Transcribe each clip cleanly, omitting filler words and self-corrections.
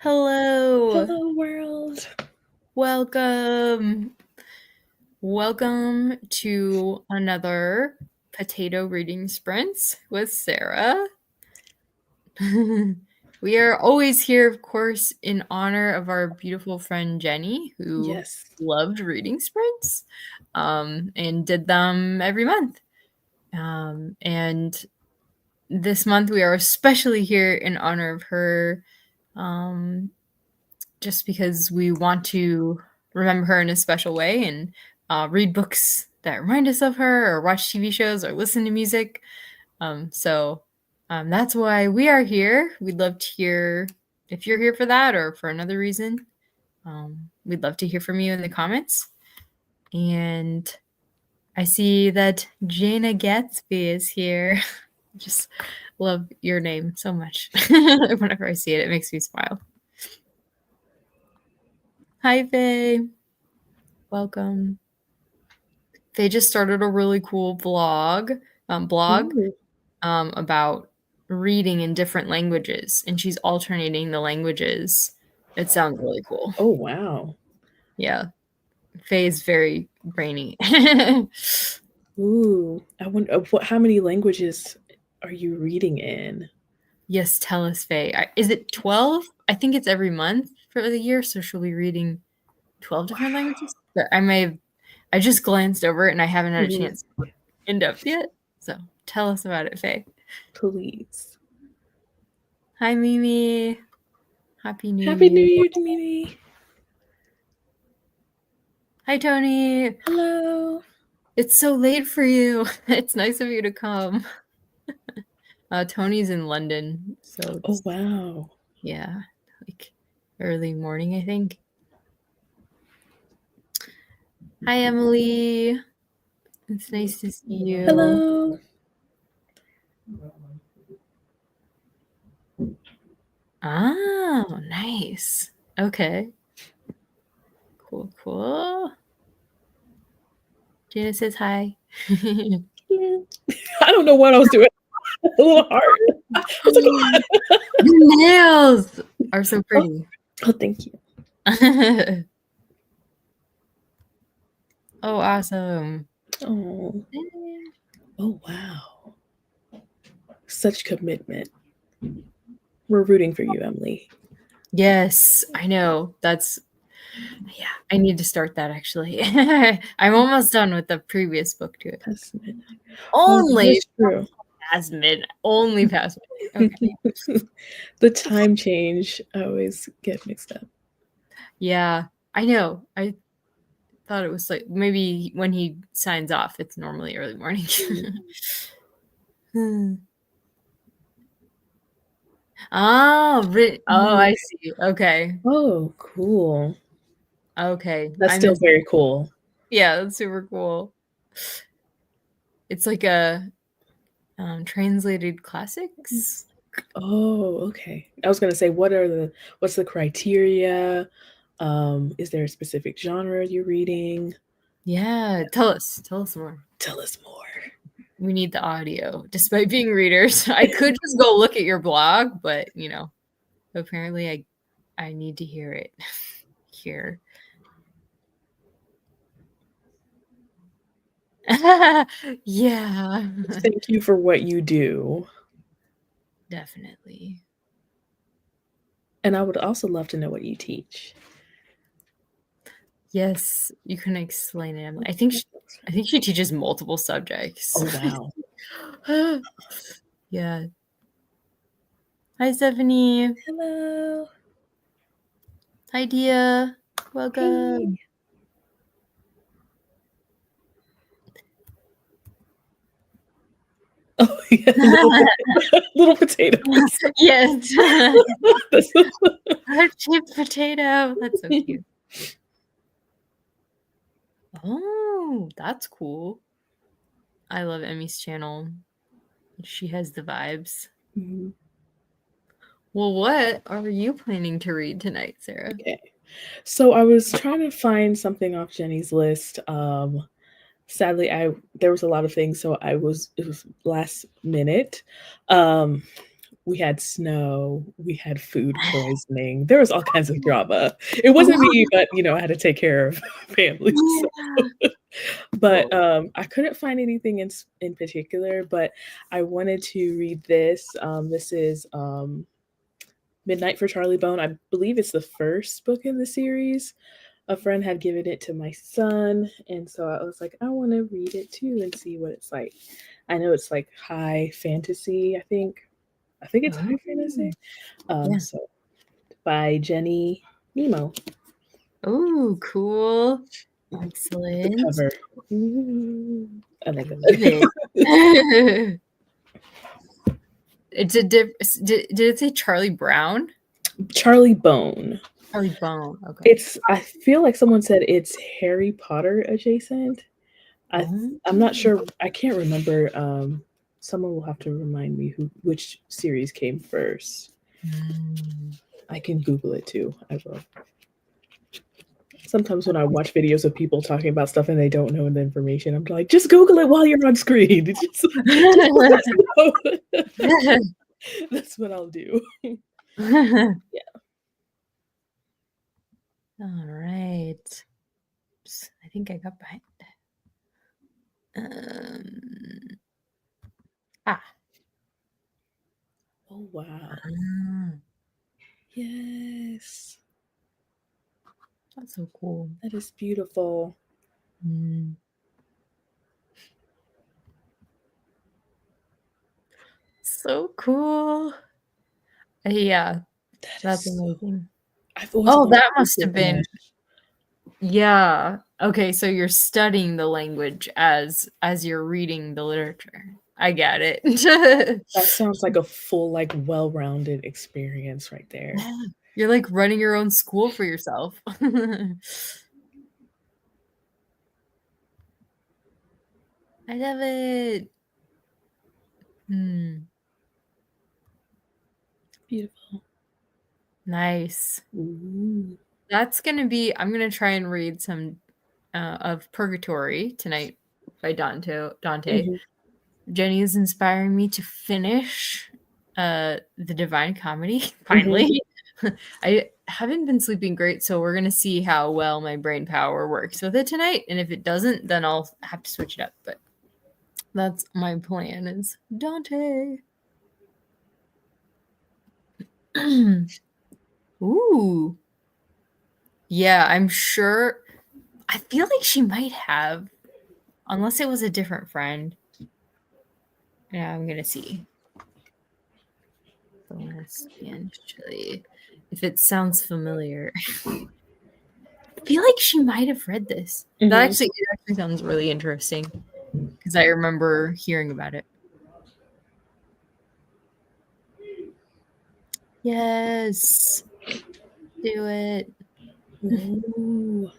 Hello. Hello, world. Welcome. Welcome to another potato reading sprints with Sarah. We are always here, of course, in honor of our beautiful friend Jenny, who Yes. loved reading sprints and did them every month. And this month we are especially here in honor of her, just because we want to remember her in a special way and read books that remind us of her, or watch TV shows, or listen to music. So that's why we are here. We'd love to hear if you're here for that or for another reason. We'd love to hear from you in the comments. And I see that Jana Gatsby is here. Just love your name so much. Whenever I see it, it makes me smile. Hi, Faye. Welcome. They just started a really cool blog about reading in different languages, and she's alternating the languages. It sounds really cool. Oh, wow. Yeah. Faye is very brainy. Ooh, I wonder how many languages are you reading in? Yes, tell us, Faye. Is it 12? I think it's every month for the year, so she'll be reading 12 different languages. But I just glanced over it and I haven't had a chance to look in depth yet. So tell us about it, Faye. Please. Hi, Mimi. Happy New Happy New Year. Year, Mimi. Hi, Tony. Hello. It's so late for you. It's nice of you to come. Tony's in London, so Oh, wow. yeah, like early morning, I think. Hi, Emily. It's nice to see you. Hello. Oh, nice. Okay. Cool. Jana says hi. Yeah. I don't know what I was doing. A little hard. Your nails are so pretty. Oh, thank you. Oh, awesome. Oh. Oh, wow. Such commitment. We're rooting for you, Emily. Yes, I know. I need to start that actually. I'm almost done with the previous book to it. Past midnight. Only true. past midnight. Only past midnight. Okay. The time change, I always get mixed up. Yeah, I know. I thought it was like maybe when he signs off, it's normally early morning. Oh, I see. Okay. Oh, cool. Okay. That's still very cool. Yeah, that's super cool. It's like a translated classics. Oh, okay. I was gonna say, what's the criteria? Is there a specific genre you're reading? Yeah, tell us more. Tell us more. We need the audio. Despite being readers, I could just go look at your blog, but apparently I need to hear it here. Yeah. Thank you for what you do. Definitely. And I would also love to know what you teach. Yes, you can explain it. I think she teaches multiple subjects. Oh, wow. Yeah. Hi, Stephanie. Hello. Hi, Dia. Welcome. Hey. Oh, yeah. Little potato. Yes. Heart-shaped potato. That's so cute. Oh, that's cool. I love Emmy's channel. She has the vibes. Mm-hmm. Well, what are you planning to read tonight, Sarah? Okay. So I was trying to find something off Jenny's list. Sadly, there was a lot of things, so it was last minute. we had snow, we had food poisoning. There was all kinds of drama. It wasn't me, but, I had to take care of family, so Yeah. but, Oh. I couldn't find anything in particular, but I wanted to read this. This is, Midnight for Charlie Bone. I believe it's the first book in the series. A friend had given it to my son, and so I was like, I wanna read it too and see what it's like. I know it's, like, high fantasy, I think. I think it's high fantasy. Oh. Yeah. So by Jenny Nemo. Oh, cool. The Excellent. cover. Ooh, I I like love that. it. It's a did it say Charlie Brown? Charlie Bone. Charlie Bone, okay. I feel like someone said it's Harry Potter adjacent. I'm not Oh. sure. I can't remember. Someone will have to remind me which series came first. Mm. I can Google it too. I will. Sometimes when I watch videos of people talking about stuff and they don't know the information, I'm like, just Google it while you're on screen. Just let us know. That's what I'll do. Yeah. All right. Oops, I think I got behind. Um, ah. Oh wow. Ah, Yes. that's so cool. That is beautiful. Mm. So cool. Yeah, That that's is so amazing. I've always Oh, wanted that to do must have been Gilgamesh. yeah. Okay, so you're studying the language as you're reading the literature. I get it. That sounds like a full, like, well-rounded experience right there. Yeah, you're like running your own school for yourself. I love it. Hmm. Beautiful. Nice. Ooh. I'm gonna try and read some of Purgatory tonight by Dante. Mhm, Jenny is inspiring me to finish the Divine Comedy mhm. finally. I haven't been sleeping great, so we're gonna see how well my brain power works with it tonight. And if it doesn't, then I'll have to switch it up. But that's my plan is Dante. Ooh. Yeah, I'm sure. I feel like she might have, unless it was a different friend. Yeah, I'm gonna see. Actually, if it sounds familiar, I feel like she might have read this. Mhm. It actually sounds really interesting because I remember hearing about it. Yes, do it. Ooh.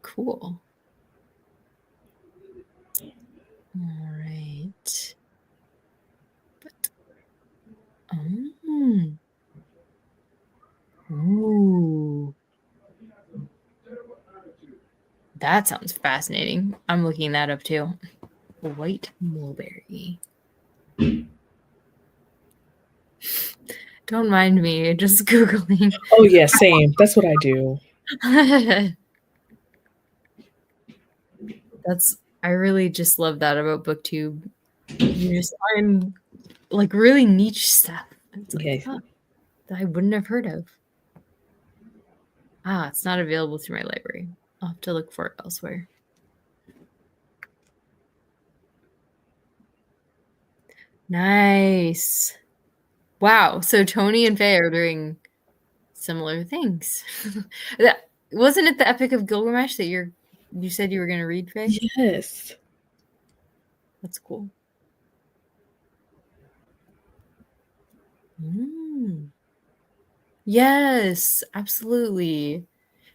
Cool. All right. But ooh, that sounds fascinating. I'm looking that up too. White mulberry. Don't mind me, just googling. Oh, yeah, same. That's what I do. I really just love that about BookTube. You just find like really niche stuff. It's like, Yeah. oh, that I wouldn't have heard of. Ah, it's not available through my library. I'll have to look for it elsewhere. Nice. Wow. So Tony and Faye are doing similar things. That wasn't it the Epic of Gilgamesh that you said you were gonna read, Faye? Yes. That's cool. Mm. Yes, absolutely.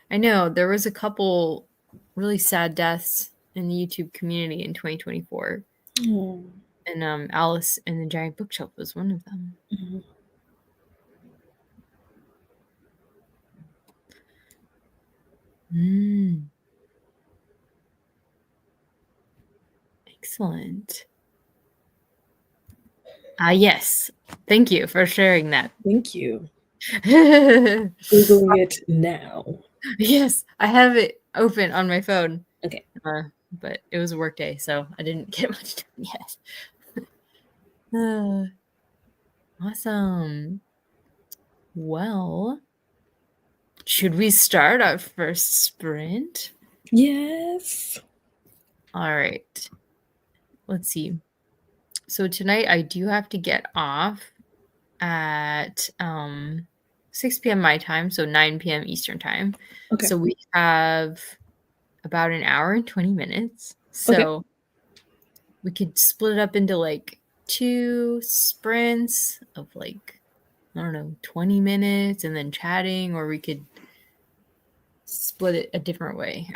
I know there was a couple really sad deaths in the YouTube community in 2024, Oh. and Alice in the Giant Bookshelf was one of them. Mhm. Mm. Excellent. Yes. Thank you for sharing that. Thank you. Yes, Googling it now. I have it open on my phone, Okay. but it was a work day, so I didn't get much done yet. Awesome. Well, should we start our first sprint? Yes. All right. Let's see. So tonight I do have to get off at 6 p.m. my time, so 9 p.m. Eastern time. Okay. So we have about an hour and 20 minutes. Okay. So we could split it up into like 2 sprints of like, I don't know, 20 minutes and then chatting, or we could split it a different way.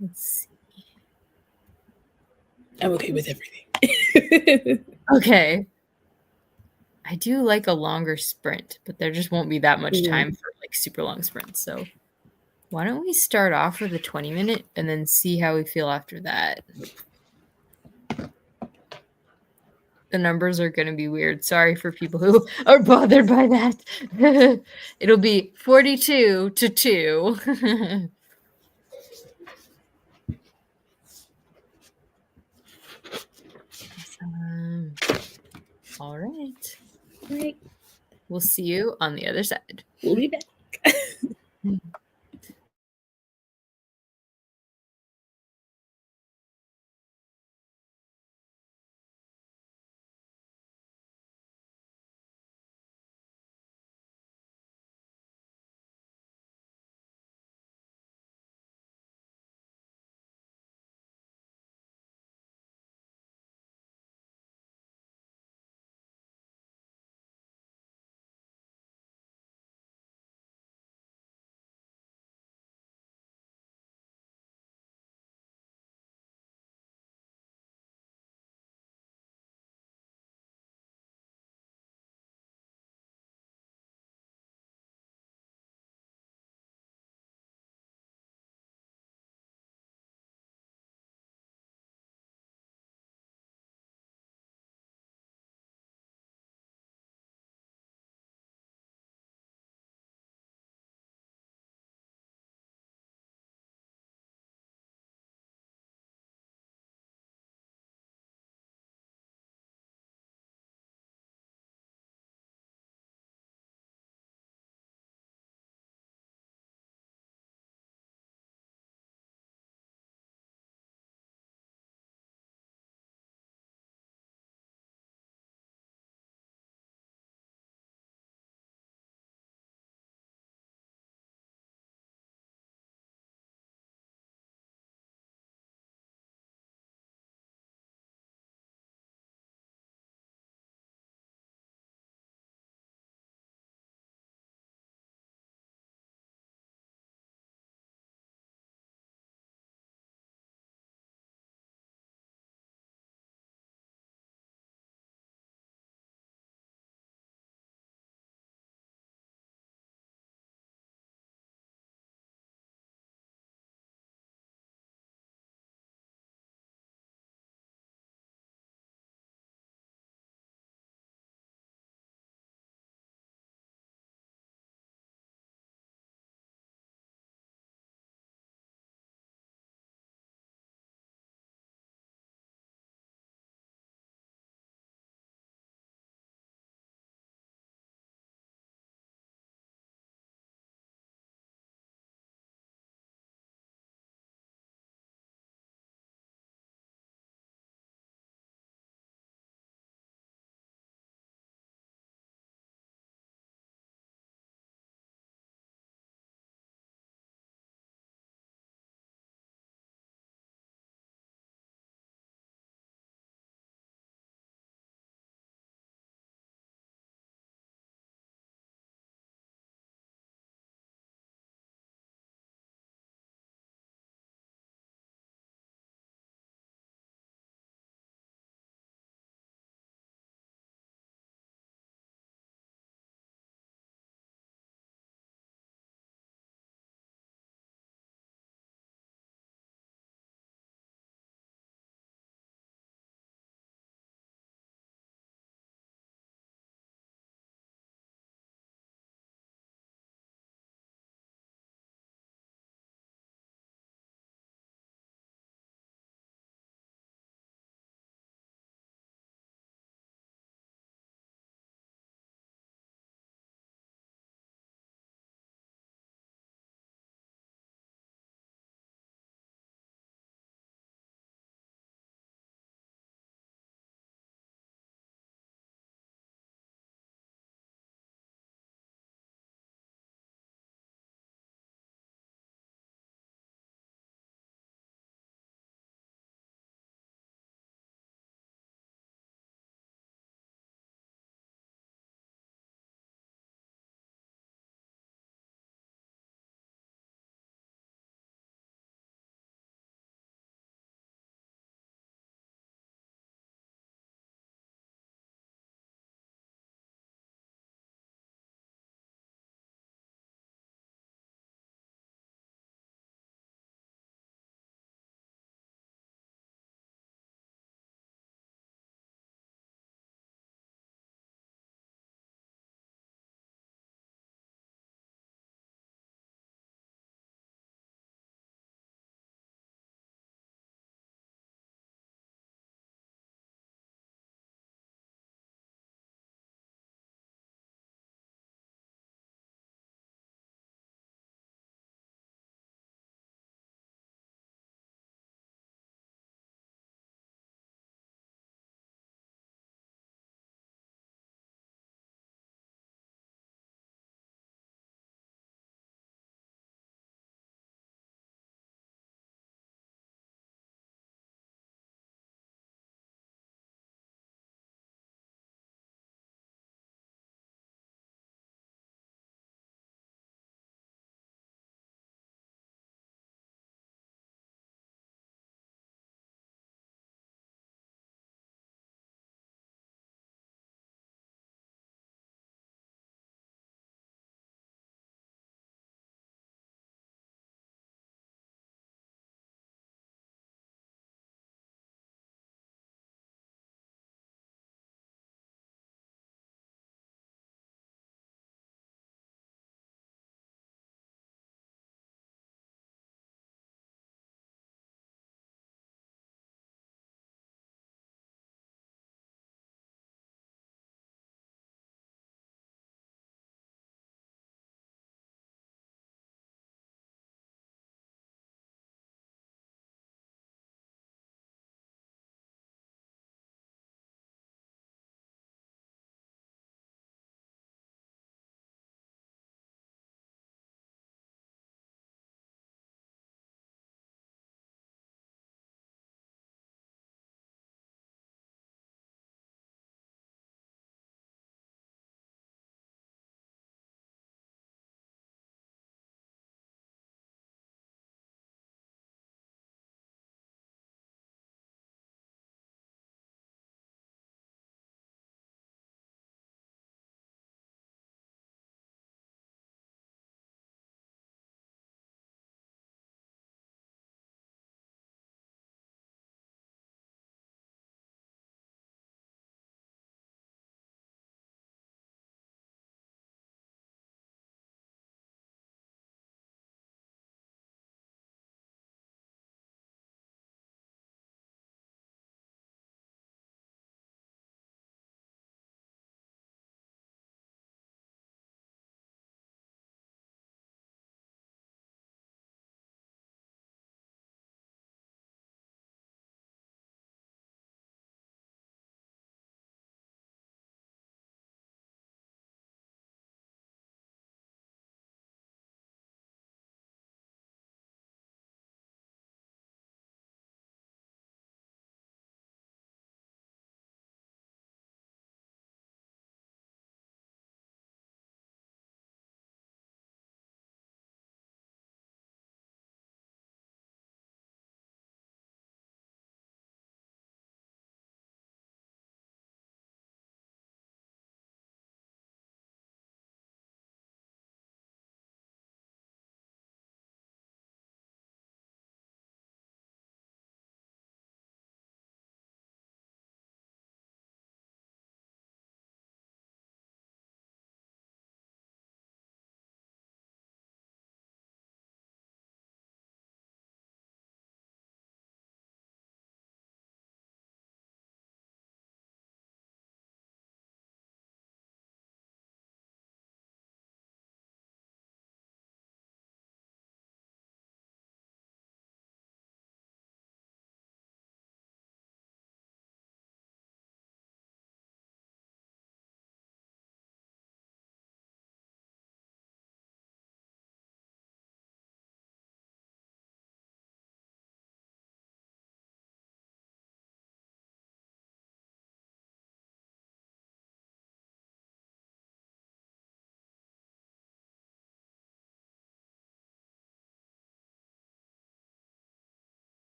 Let's see. I'm okay with everything. Okay. I do like a longer sprint, but there just won't be that much time for like super long sprints. So why don't we start off with a 20-minute and then see how we feel after that? The numbers are going to be weird. Sorry for people who are bothered by that. It'll be 42 to 2. Awesome. All right. All right. We'll see you on the other side. We'll be back.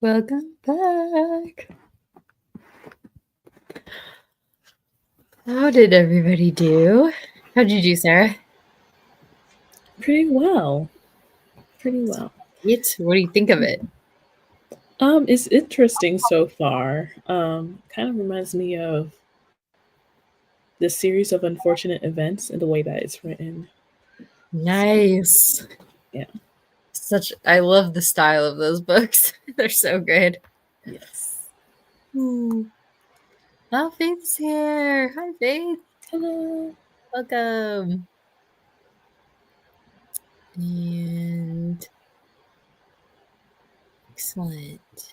Welcome back. How did everybody do? How'd you do, Sarah? Pretty well. Pretty well. What do you think of it? It's interesting so far. Kind of reminds me of the series of unfortunate events and the way that it's written. Nice. Yeah. I love the style of those books. They're so good. Yes. Ooh. Oh, Faith's here. Hi, Faith. Hello. Welcome. And excellent.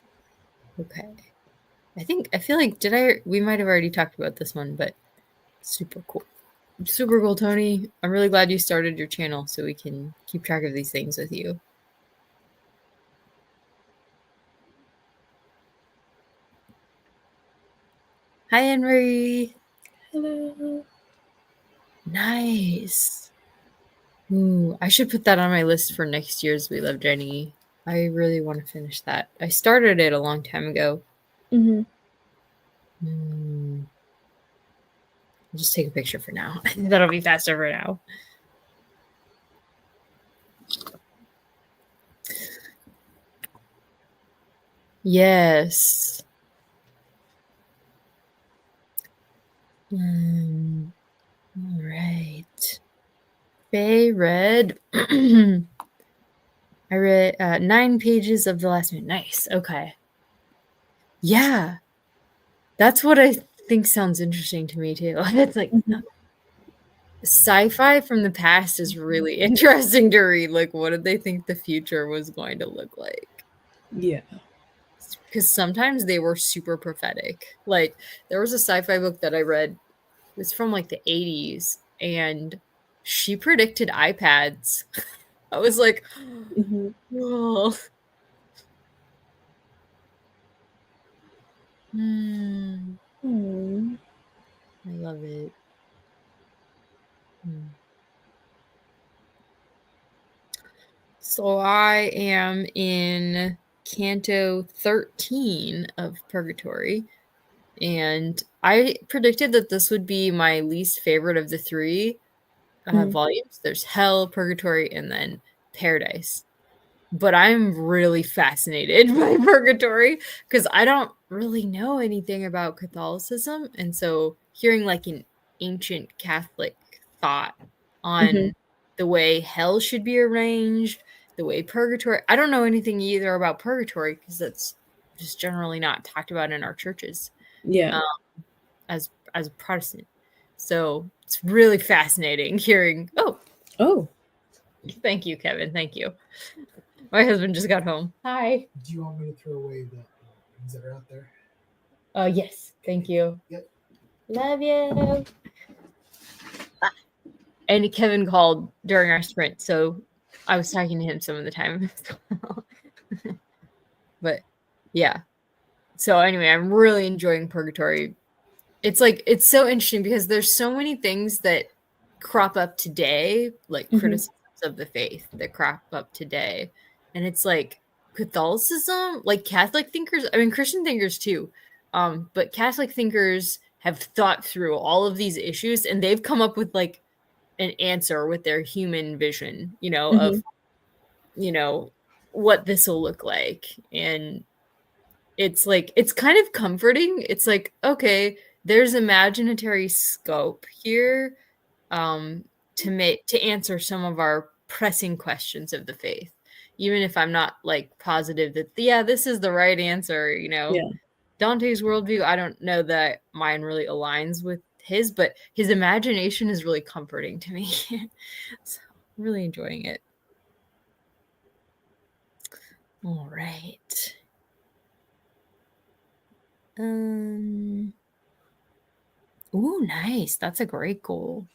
Okay. I feel like we might have already talked about this one, but super cool. Super cool, Tony. I'm really glad you started your channel so we can keep track of these things with you. Hi, Anne-Marie. Hello. Nice. Ooh, I should put that on my list for next year's We Love Jenny. I really want to finish that. I started it a long time ago. Mm-hmm. I'll just take a picture for now. That'll be faster for now. Yes. All right. Faye read. I read 9 pages of the last one. Nice. Okay. Yeah. That's what I think sounds interesting to me too. It's like sci-fi from the past is really interesting to read. Like, what did they think the future was going to look like? Yeah. Because sometimes they were super prophetic. Like, there was a sci-fi book that I read. It was from like the 80s, and she predicted iPads. I was like, Mm-hmm. well, I love it. So I am in Canto 13 of Purgatory, and I predicted that this would be my least favorite of the 3 volumes. There's Hell, Purgatory, and then Paradise. But I'm really fascinated by Purgatory because I don't really know anything about Catholicism. And so hearing like an ancient Catholic thought Mm-hmm. on the way hell should be arranged, the way purgatory, I don't know anything either about purgatory because that's just generally not talked about in our churches Yeah. as a Protestant. So it's really fascinating hearing, Oh. thank you, Kevin. Thank you. My husband just got home. Hi. Do you want me to throw away the things that are out there? Yes. Thank you. Yep. Love you. And Kevin called during our sprint, so I was talking to him some of the time. But yeah. So anyway, I'm really enjoying Purgatory. It's so interesting because there's so many things that crop up today, like criticisms of the faith that crop up today. And it's like Catholicism, like Catholic thinkers, I mean Christian thinkers too. But Catholic thinkers have thought through all of these issues and they've come up with like an answer with their human vision, of what this will look like. And it's like it's kind of comforting. It's like, okay, there's imaginary scope here to answer some of our pressing questions of the faith, even if I'm not like positive that this is the right answer. Yeah. Dante's worldview, I don't know that mine really aligns with his, but his imagination is really comforting to me. So I'm really enjoying it. All right. Ooh, nice. That's a great goal.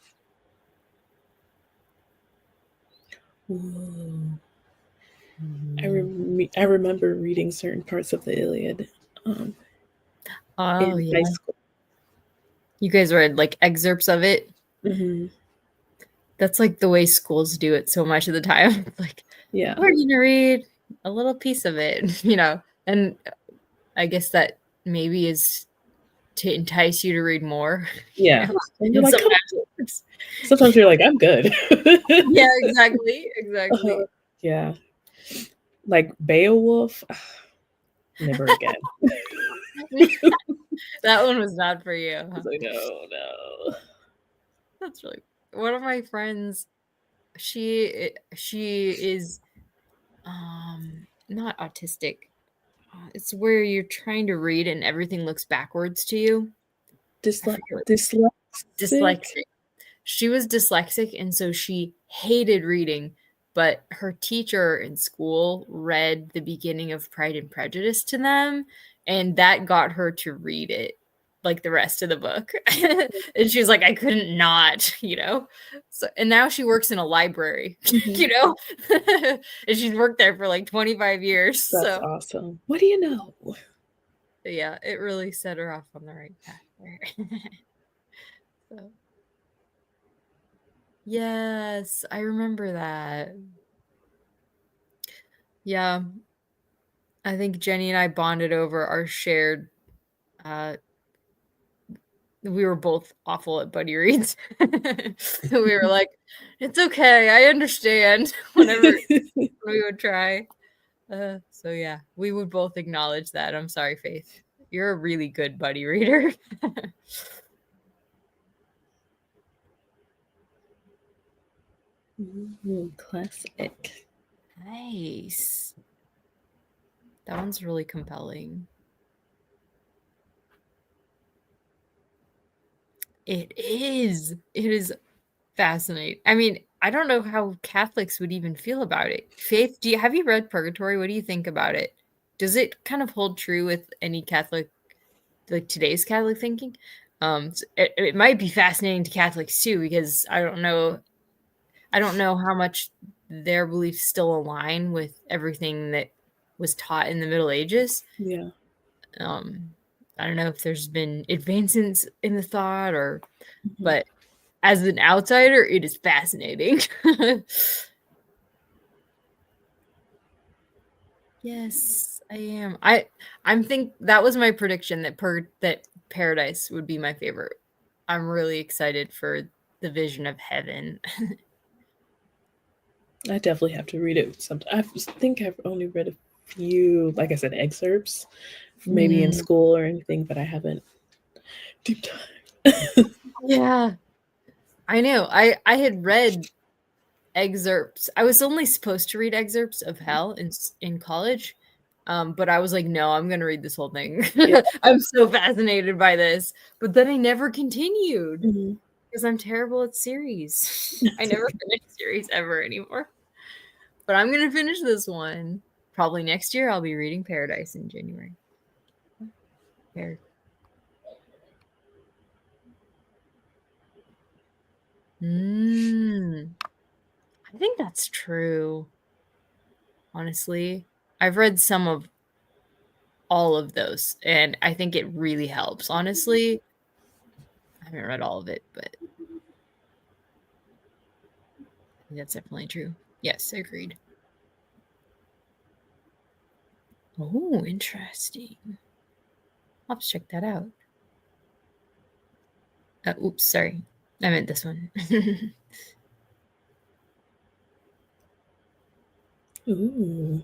Ooh. I remember reading certain parts of the Iliad in high school. You guys read like excerpts of it? Mm-hmm. That's like the way schools do it so much of the time. It's like, Yeah. we're going to read a little piece of it, And I guess that maybe is to entice you to read more. Yeah. And you're And like, sometimes you're like, I'm good. Yeah, exactly. Exactly. Yeah. Like Beowulf, never again. That one was not for you. I was like, no. That's really one of my friends. She is not autistic. It's where you're trying to read and everything looks backwards to you. Dyslexic. Dyslexic. She was dyslexic, and so she hated reading. But her teacher in school read the beginning of Pride and Prejudice to them, and that got her to read it like the rest of the book. And she was like, I couldn't not, So, and now she works in a library, and she's worked there for like 25 years. That's awesome. What do you know? Yeah, it really set her off on the right path there. So. Yes, I remember that. Yeah. I think Jenny and I bonded over our shared we were both awful at buddy reads. So we were like, it's okay, I understand whenever we would try. So yeah, we would both acknowledge that. I'm sorry, Faith. You're a really good buddy reader. Classic. Nice. That one's really compelling. It is. It is fascinating. I mean, I don't know how Catholics would even feel about it. Faith, have you read Purgatory? What do you think about it? Does it kind of hold true with any Catholic, like today's Catholic thinking? It might be fascinating to Catholics too, because I don't know how much their beliefs still align with everything that was taught in the Middle Ages. Yeah. I don't know if there's been advancements in the thought but as an outsider, it is fascinating. Yes, I am. I'm think that was my prediction that Paradise would be my favorite. I'm really excited for the vision of heaven. I definitely have to read it sometime. I think I've only read a few, like I said, excerpts, maybe in school or anything, but I haven't deep dive. Yeah, I know. I had read excerpts. I was only supposed to read excerpts of Hell in college, but I was like, no, I'm gonna read this whole thing. Yeah. I'm so fascinated by this. But then I never continued because I'm terrible at series. I never finish series ever anymore. But I'm gonna finish this one. Probably next year. I'll be reading Paradise in January. There. I think that's true. Honestly, I've read some of all of those, and I think it really helps. Honestly, I haven't read all of it, but I think that's definitely true. Yes, agreed. Oh, interesting. I'll have to check that out. Oops, sorry. I meant this one. Ooh.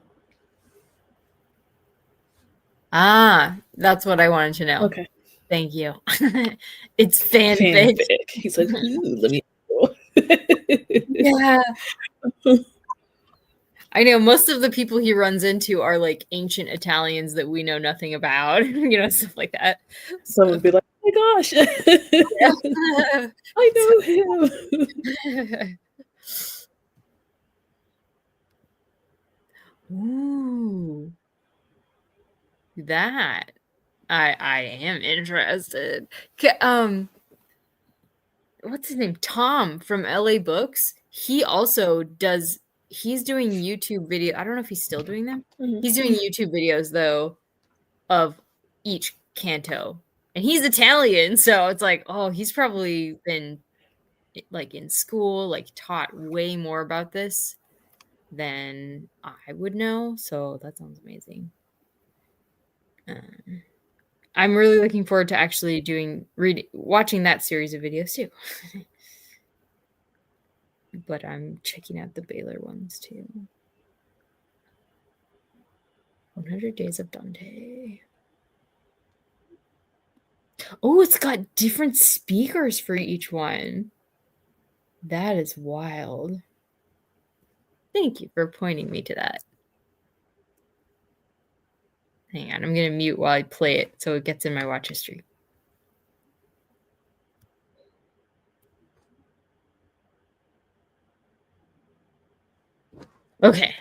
That's what I wanted to know. Okay. Thank you. It's fanfic. He's like, let me. Yeah. I know most of the people he runs into are like ancient Italians that we know nothing about, stuff like that. Someone would be like, oh my gosh, I know him. Ooh, that I am interested. What's his name? Tom from LA Books. He also does. He's doing YouTube video. I don't know if he's still doing them. He's doing YouTube videos though of each canto, and he's Italian, so it's like, oh, he's probably been like in school, like taught way more about this than I would know. So that sounds amazing. I'm really looking forward to actually watching that series of videos too. But I'm checking out the Baylor ones too. 100 Days of Dante. Oh, it's got different speakers for each one. That is wild. Thank you for pointing me to that. Hang on, I'm going to mute while I play it so it gets in my watch history. Okay.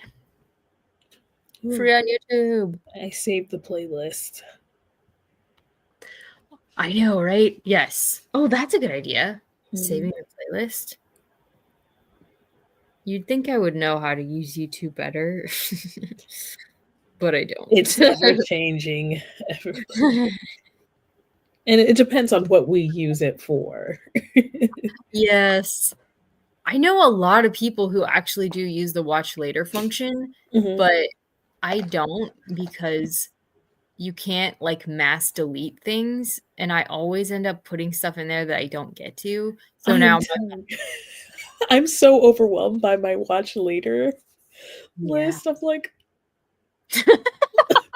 Ooh, Free on YouTube. I saved the playlist. I know, right? Yes. Oh, that's a good idea. Saving a playlist. You'd think I would know how to use YouTube better, but I don't. It's ever changing. And it depends on what we use it for. Yes. I know a lot of people who actually do use the watch later function, but I don't because you can't like mass delete things. And I always end up putting stuff in there that I don't get to. So now I'm so overwhelmed by my watch later list. I'm like,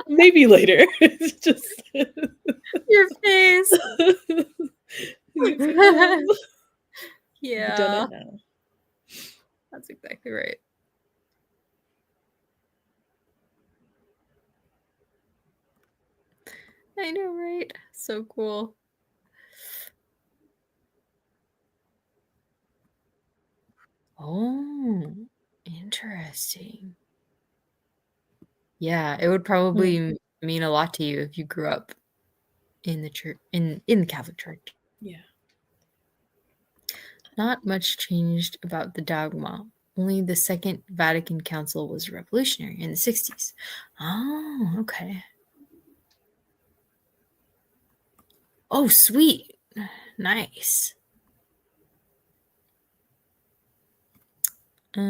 maybe later. It's just your face. Yeah. I've done it now. That's exactly right. I know, right? So cool. Oh, interesting. Yeah, it would probably mean a lot to you if you grew up in the church, in the Catholic Church. Yeah. Not much changed about the dogma. Only the Second Vatican Council was revolutionary in the 60s. Oh, okay. Oh, sweet. Nice. I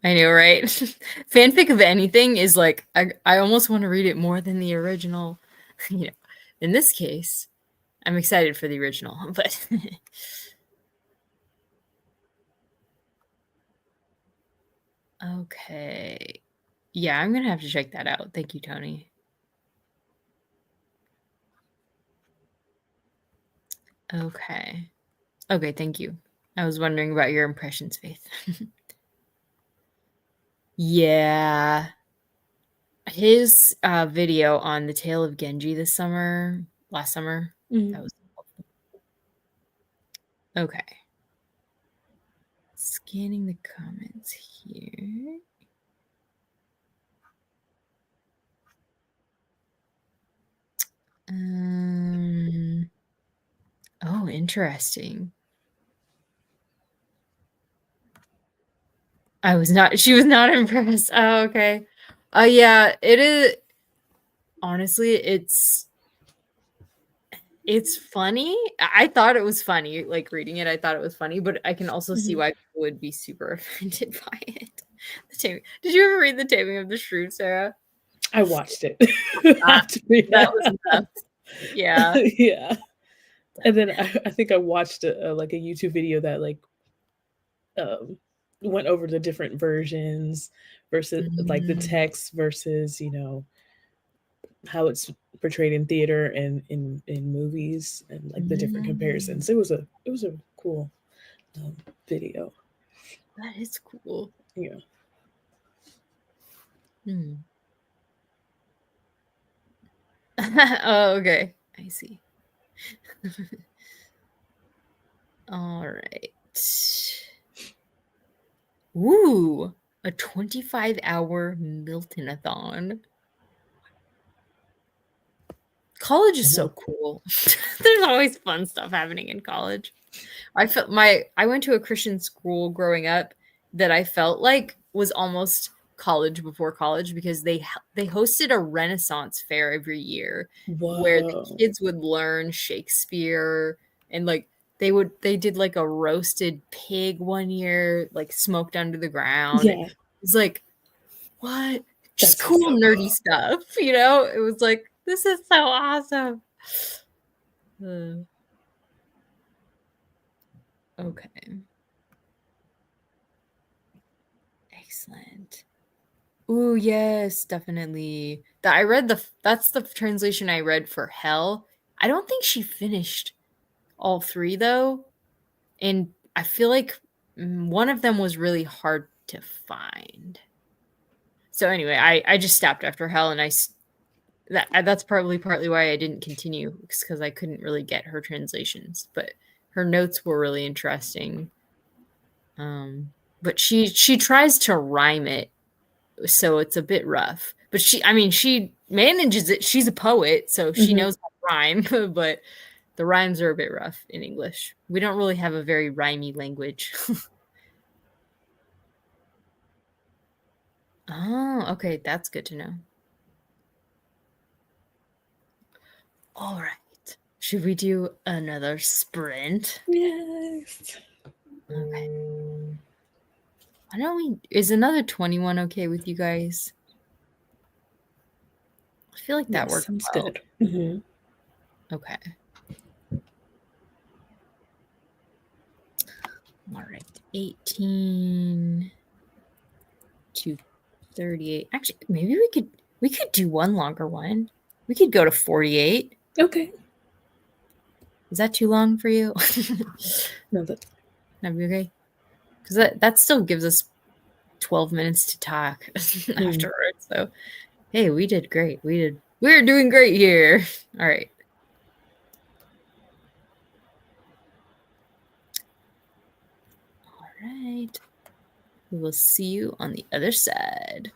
know, right? Fanfic of anything is like, I almost want to read it more than the original. You know, in this case, I'm excited for the original, but okay. Yeah, I'm gonna have to check that out. Thank you, Tony. Okay. Okay, thank you. I was wondering about your impressions, Faith. Yeah. His video on the Tale of Genji last summer, that was okay. Scanning the comments here. Oh, interesting. She was not impressed. Oh, okay. Yeah, it is. Honestly, it's funny. I thought it was funny, like reading it. I thought it was funny, but I can also see why people would be super offended by it. Did you ever read The Taming of the Shrew, Sarah? I watched it. That was nuts. Yeah. Yeah. And then I think I watched like a YouTube video that like went over the different versions versus like the text versus, you know, how it's portrayed in theater and in movies and like the different comparisons. It was a cool video. That is cool. Yeah. Oh, okay. I see. All right. Ooh, a 25-hour Miltonathon. College is so cool. There's always fun stuff happening in college. I went to a Christian school growing up that I felt like was almost college before college because they hosted a Renaissance fair every year where the kids would learn Shakespeare and like they did like a roasted pig one year, like smoked under the ground. Yeah. It's like, what? just That's cool so nerdy cool. stuff, you know? It was like, this is so awesome. Okay. Excellent. Ooh, yes, definitely. That's the translation I read for Hell. I don't think she finished all three though, and I feel like one of them was really hard to find. So anyway, I just stopped after Hell, and that's probably partly why I didn't continue, because I couldn't really get her translations, but her notes were really interesting. But she tries to rhyme it, so it's a bit rough. But she manages it. She's a poet, so she Mhm. knows how to rhyme, but the rhymes are a bit rough in English. We don't really have a very rhymey language. Oh, okay, that's good to know. All right. Should we do another sprint? Yes. Okay. Why don't we? Is another 21 okay with you guys? I feel like that Yes, works sounds well. good. Mhm. Okay. All right. 18 to 38. Actually, maybe we could do one longer one. We could go to 48. Okay. Is that too long for you? No, that's That'd be okay. Because that still gives us 12 minutes to talk afterwards. So hey, we did great. We're doing great here. All right. All right. We will see you on the other side.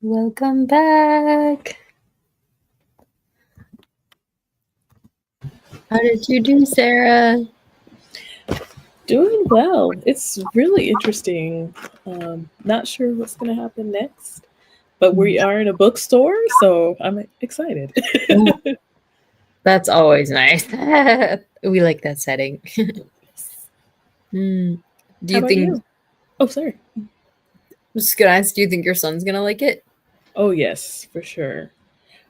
Welcome back. How did you do, Sarah? Doing well. It's really interesting. Not sure what's going to happen next, but we are in a bookstore, so I'm excited. That's always nice. We like that setting. Do How you about think? you? Oh, sorry. I'm just gonna ask. Do you think your son's gonna like it? Oh, yes, for sure.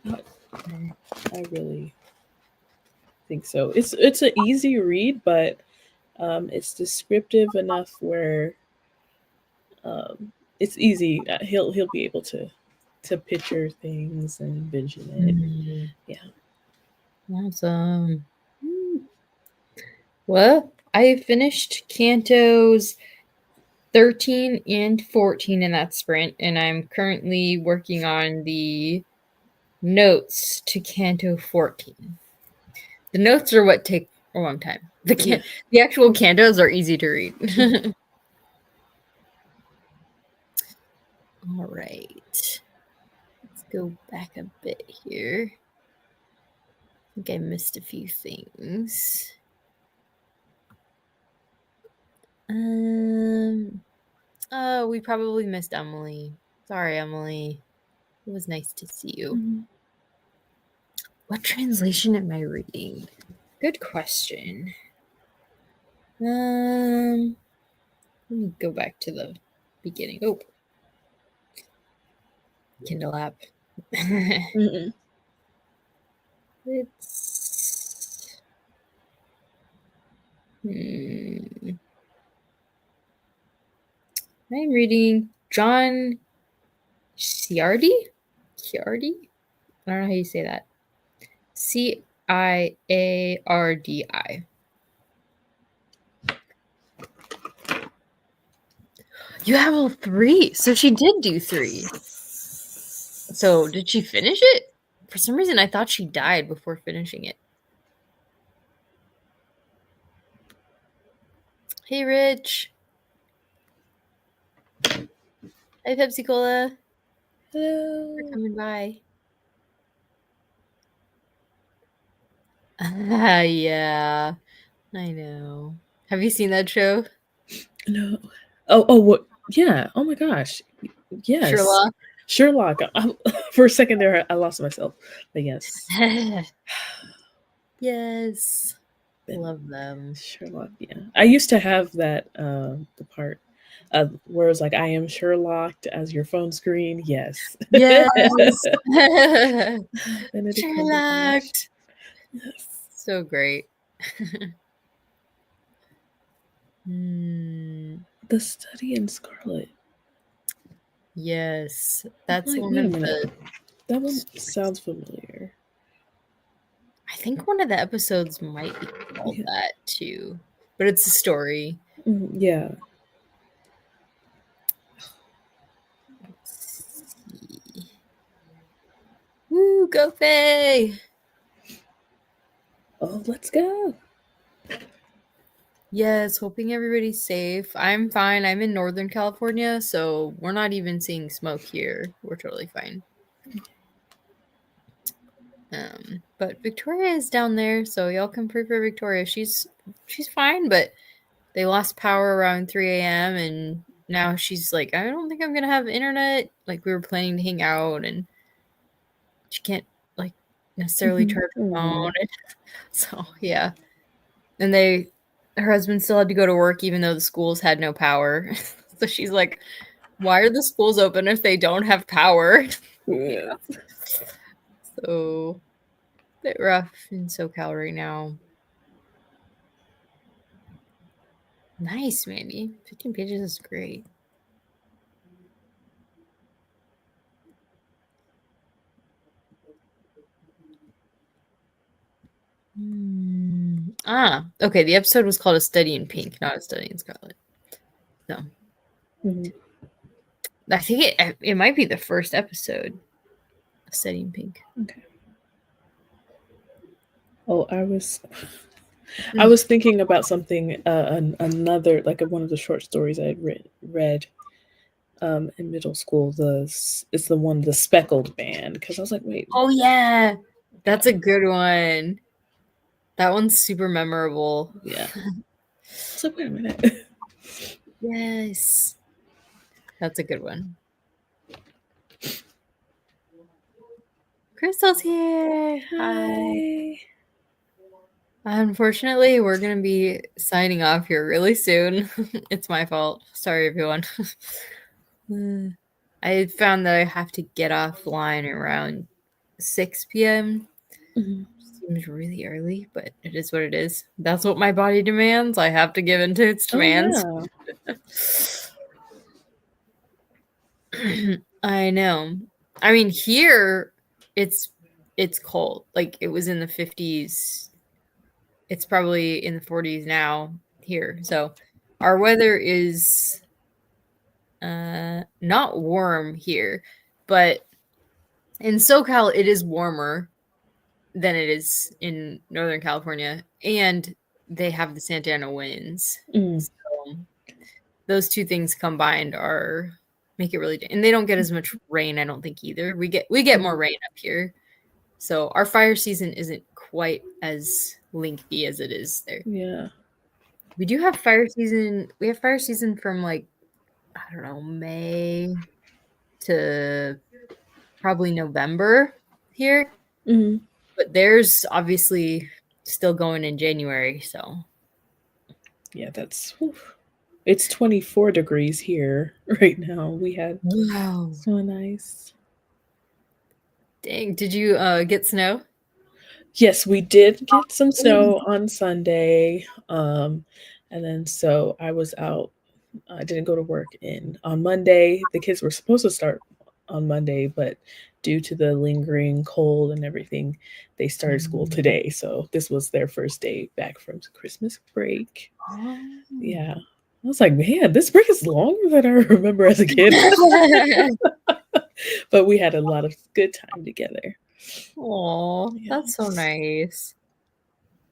I really think so. It's an easy read, but it's descriptive enough where it's easy. He'll be able to picture things and envision it. Yeah. Awesome. Well, I finished Cantos 13 and 14 in that sprint, and I'm currently working on the notes to Canto 14. The notes are what take a long time. The actual cantos are easy to read. All right. Let's go back a bit here. I think I missed a few things. Oh, we probably missed Emily. Sorry, Emily. It was nice to see you. Mm-hmm. What translation am I reading? Good question. Let me go back to the beginning. Oh, Kindle app. It's I'm reading John Ciardi. Ciardi? I don't know how you say that. Ciardi. You have all 3. So she did do 3. So did she finish it? For some reason, I thought she died before finishing it. Hey, Rich. Hi, Pepsi Cola. Hello. Thanks for coming by. Yeah, I know. Have you seen that show? No. Oh, what? Yeah. Oh my gosh. Yes. Sherlock. For a second there, I lost myself. But yes. Yes. Love them. Sherlock. Yeah. I used to have that the part where it was like, I am Sherlocked as your phone screen. Yes. Yes. Benedict Sherlock. Yes. So great. The Study in Scarlet. Yes, that's like, one of the. That one sounds familiar. I think one of the episodes might be called that too, but it's a story. Yeah. Let's see. Woo, go Faye! Oh, let's go. Yes, hoping everybody's safe. I'm fine. I'm in Northern California, so we're not even seeing smoke here. We're totally fine. But Victoria is down there, so y'all can pray for Victoria. She's fine, but they lost power around 3 a.m. and now she's like, I don't think I'm gonna have internet. Like we were planning to hang out, and she can't like necessarily charge her phone. So yeah, and her husband still had to go to work even though the schools had no power. So she's like, why are the schools open if they don't have power? Yeah. So a bit rough in SoCal right now. Nice, Mandy. 15 pages is great. Okay. The episode was called A Study in Pink, not A Study in Scarlet. No. I think it might be the first episode. A Study in Pink. Okay. Oh, I was thinking about something, another, like one of the short stories I had read. in middle school. It's the speckled band, because I was like, wait. Oh yeah, that's a good one. That one's super memorable. Yeah. I was like, wait a minute. Yes, that's a good one. Crystal's here. Hi. Unfortunately, we're gonna be signing off here really soon. It's my fault. Sorry, everyone. I found that I have to get offline around 6 p.m. Mhm. Seems really early, but it is what it is. That's what my body demands. I have to give in to its Oh demands. yeah. I know. I mean, here it's cold. Like it was in the 50s. It's probably in the 40s now here. So our weather is not warm here, but in SoCal it is warmer than it is in Northern California, and they have the Santa Ana winds. Mm. So those two things combined are make it really, and they don't get as much rain, I don't think either. We get more rain up here. So our fire season isn't quite as lengthy as it is there. Yeah. We do have fire season. We have fire season from like, I don't know, May to probably November here. Mhm. But there's obviously still going in January, so Yeah, it's 24 degrees here right now. We had wow. so nice. Dang, did you get snow? Yes, we did get some Ooh. snow on Sunday. And then so I was out. I didn't go to work on Monday. The kids were supposed to start on Monday, but due to the lingering cold and everything, they started school today. So this was their first day back from Christmas break. Oh. Yeah. I was like, man, this break is longer than I remember as a kid. But we had a lot of good time together. Oh, that's so Yes. nice.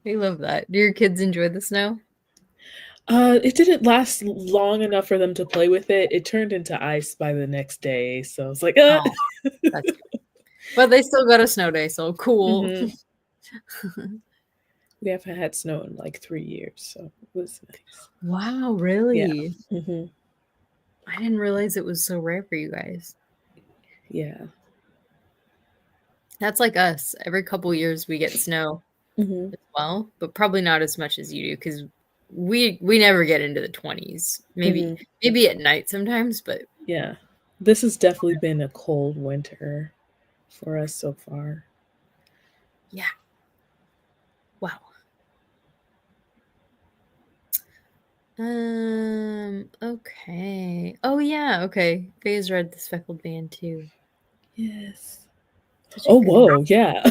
We love that. Do your kids enjoy the snow? It didn't last long enough for them to play with it. It turned into ice by the next day, so it's like, Oh, that's good. But they still got a snow day, so cool. Mhm. We haven't had snow in like 3 years, so it was nice. Wow, Yeah. really? Mhm. I didn't realize it was so rare for you guys. Yeah. That's like us. Every couple years we get snow Mhm. as well, but probably not as much as you do because we never get into the 20s. Mhm. Maybe at night sometimes, but Yeah. This has definitely been a cold winter for us so far. yeah. Wow. Okay. Oh yeah, okay. Faye's read The Speckled Band too. Yes. Such a Oh, good whoa, yeah.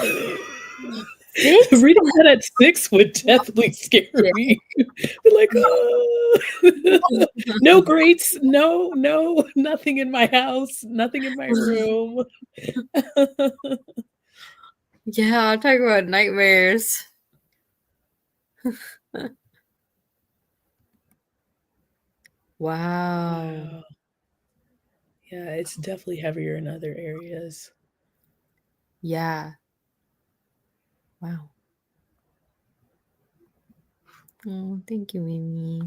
6? Reading that at 6 would definitely scare Yeah. me. Be like, no grates, no, nothing in my house, nothing in my room. Yeah, I'm talking about nightmares. Wow. Wow. Yeah, it's definitely heavier in other areas. Yeah. Wow. Oh, thank you, Amy.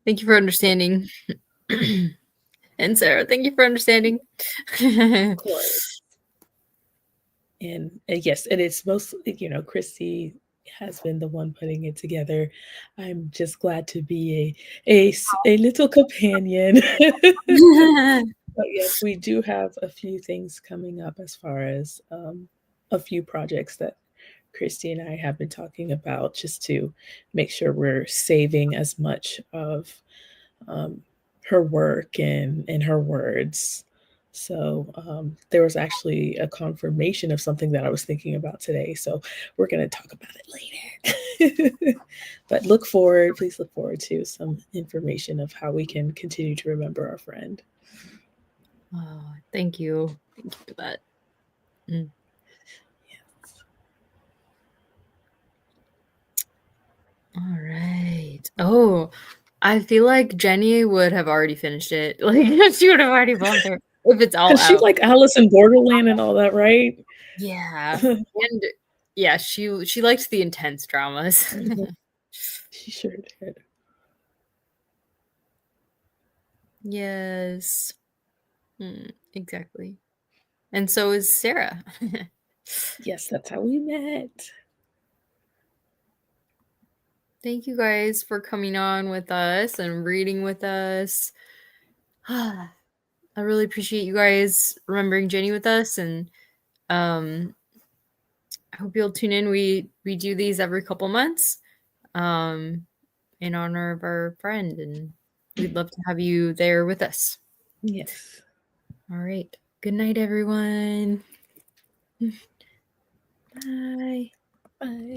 Thank you for understanding. And Sarah, thank you for understanding. Of course. And yes, and it's mostly, Christy has been the one putting it together. I'm just glad to be a little companion. But yes, we do have a few things coming up as far as a few projects that Christy and I have been talking about, just to make sure we're saving as much of um, her work and her words. So there was actually a confirmation of something that I was thinking about today. So we're going to talk about it later. But please look forward to some information of how we can continue to remember our friend. Oh, thank you. Thank you for that. Mm. Yes. All right. Oh, I feel like Jenny would have already finished it. Like she would have already bought her if it's all Cause she out. like Alice in Borderland and all that, right? Yeah. And yeah, she likes the intense dramas. She sure did. Yes. Exactly. And so is Sarah. Yes, that's how we met. Thank you guys for coming on with us and reading with us. I really appreciate you guys remembering Jenny with us, and I hope you'll tune in. We do these every couple months in honor of our friend, and we'd love to have you there with us. Yes. All right. Good night, everyone. Bye. Bye.